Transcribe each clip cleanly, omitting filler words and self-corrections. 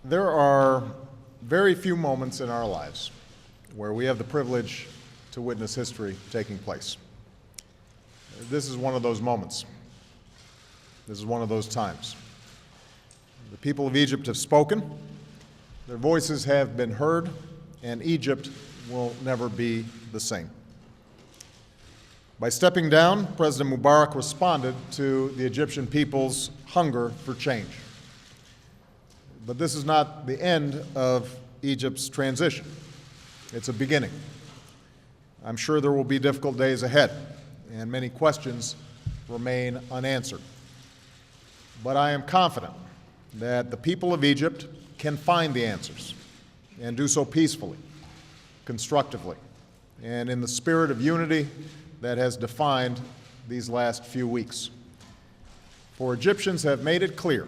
There are very few moments in our lives where we have the privilege to witness history taking place. This is one of those moments. This is one of those times. The people of Egypt have spoken, their voices have been heard, and Egypt will never be the same. By stepping down, President Mubarak responded to the Egyptian people's hunger for change. But this is not the end of Egypt's transition. It's a beginning. I'm sure there will be difficult days ahead, and many questions remain unanswered. But I am confident that the people of Egypt can find the answers and do so peacefully, constructively, and in the spirit of unity that has defined these last few weeks. For Egyptians have made it clear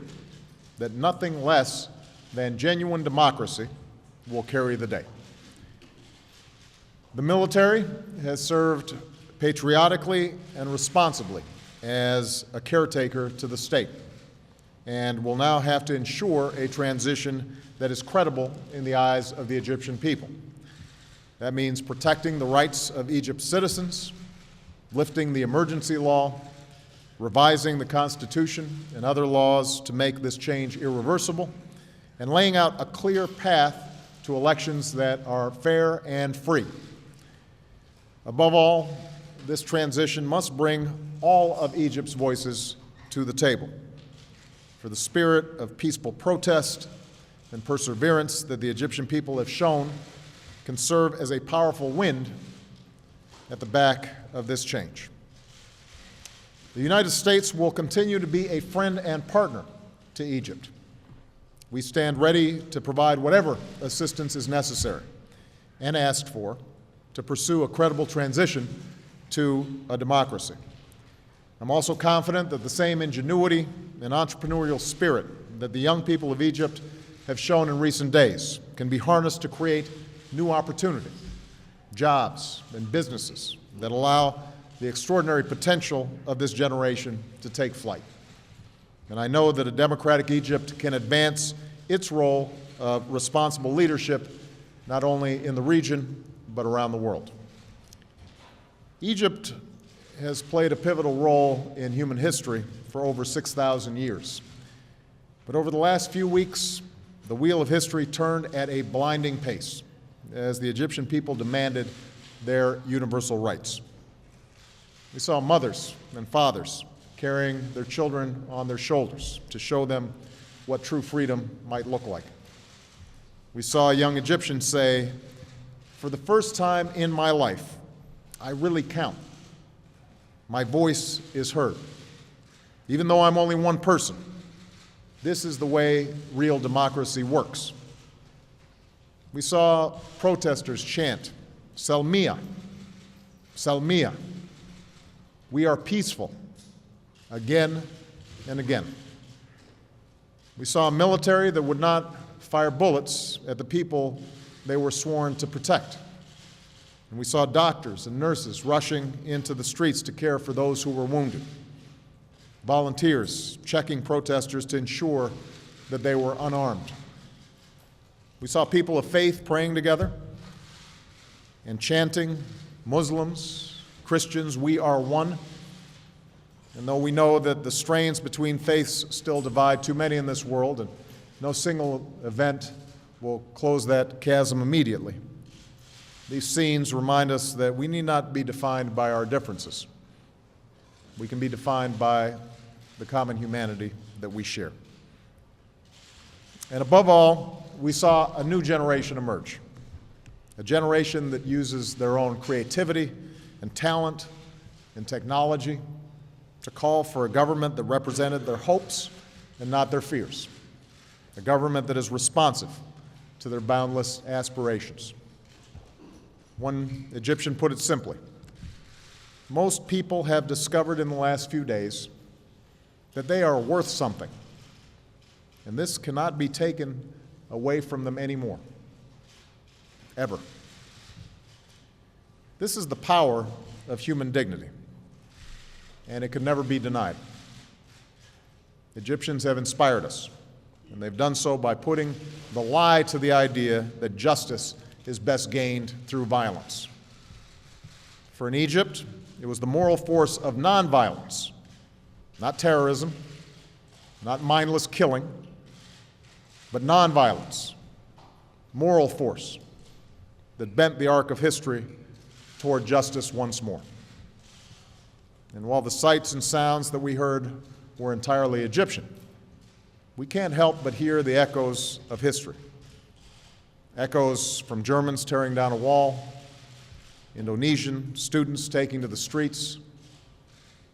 that nothing less than genuine democracy will carry the day. The military has served patriotically and responsibly as a caretaker to the state and will now have to ensure a transition that is credible in the eyes of the Egyptian people. That means protecting the rights of Egypt's citizens, lifting the emergency law, revising the Constitution and other laws to make this change irreversible, and laying out a clear path to elections that are fair and free. Above all, this transition must bring all of Egypt's voices to the table, for the spirit of peaceful protest and perseverance that the Egyptian people have shown can serve as a powerful wind at the back of this change. The United States will continue to be a friend and partner to Egypt. We stand ready to provide whatever assistance is necessary and asked for to pursue a credible transition to a democracy. I'm also confident that the same ingenuity and entrepreneurial spirit that the young people of Egypt have shown in recent days can be harnessed to create new opportunity, jobs, and businesses that allow the extraordinary potential of this generation to take flight. And I know that a democratic Egypt can advance its role of responsible leadership not only in the region, but around the world. Egypt has played a pivotal role in human history for over 6,000 years. But over the last few weeks, the wheel of history turned at a blinding pace as the Egyptian people demanded their universal rights. We saw mothers and fathers carrying their children on their shoulders to show them what true freedom might look like. We saw a young Egyptian say, "For the first time in my life, I really count. My voice is heard. Even though I'm only one person, this is the way real democracy works." We saw protesters chant, "Salmiya, Salmiya. We are peaceful," again and again. We saw a military that would not fire bullets at the people they were sworn to protect. And we saw doctors and nurses rushing into the streets to care for those who were wounded. Volunteers checking protesters to ensure that they were unarmed. We saw people of faith praying together and chanting, "Muslims, Christians, we are one." And though we know that the strains between faiths still divide too many in this world, and no single event will close that chasm immediately, these scenes remind us that we need not be defined by our differences. We can be defined by the common humanity that we share. And above all, we saw a new generation emerge, a generation that uses their own creativity and talent and technology to call for a government that represented their hopes and not their fears, a government that is responsive to their boundless aspirations. One Egyptian put it simply, "Most people have discovered in the last few days that they are worth something, and this cannot be taken away from them anymore, ever." This is the power of human dignity, and it could never be denied. Egyptians have inspired us, and they've done so by putting the lie to the idea that justice is best gained through violence. For in Egypt, it was the moral force of nonviolence, not terrorism, not mindless killing, but nonviolence, moral force that bent the arc of history toward justice once more. And while the sights and sounds that we heard were entirely Egyptian, we can't help but hear the echoes of history. Echoes from Germans tearing down a wall, Indonesian students taking to the streets,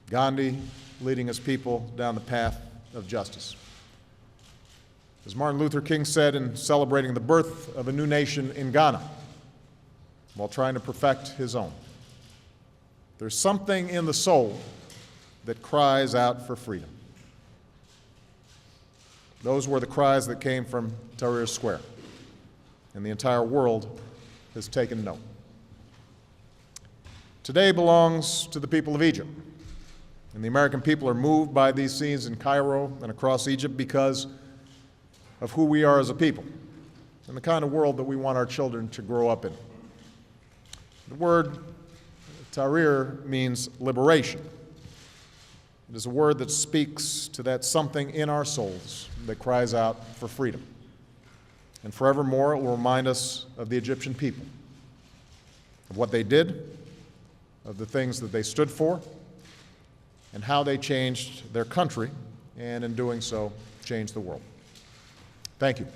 Gandhi leading his people down the path of justice. As Martin Luther King said in celebrating the birth of a new nation in Ghana, while trying to perfect his own, there's something in the soul that cries out for freedom. Those were the cries that came from Tahrir Square, and the entire world has taken note. Today belongs to the people of Egypt, and the American people are moved by these scenes in Cairo and across Egypt because of who we are as a people and the kind of world that we want our children to grow up in. The word Tahrir means liberation. It is a word that speaks to that something in our souls that cries out for freedom. And forevermore, it will remind us of the Egyptian people, of what they did, of the things that they stood for, and how they changed their country, and in doing so, changed the world. Thank you.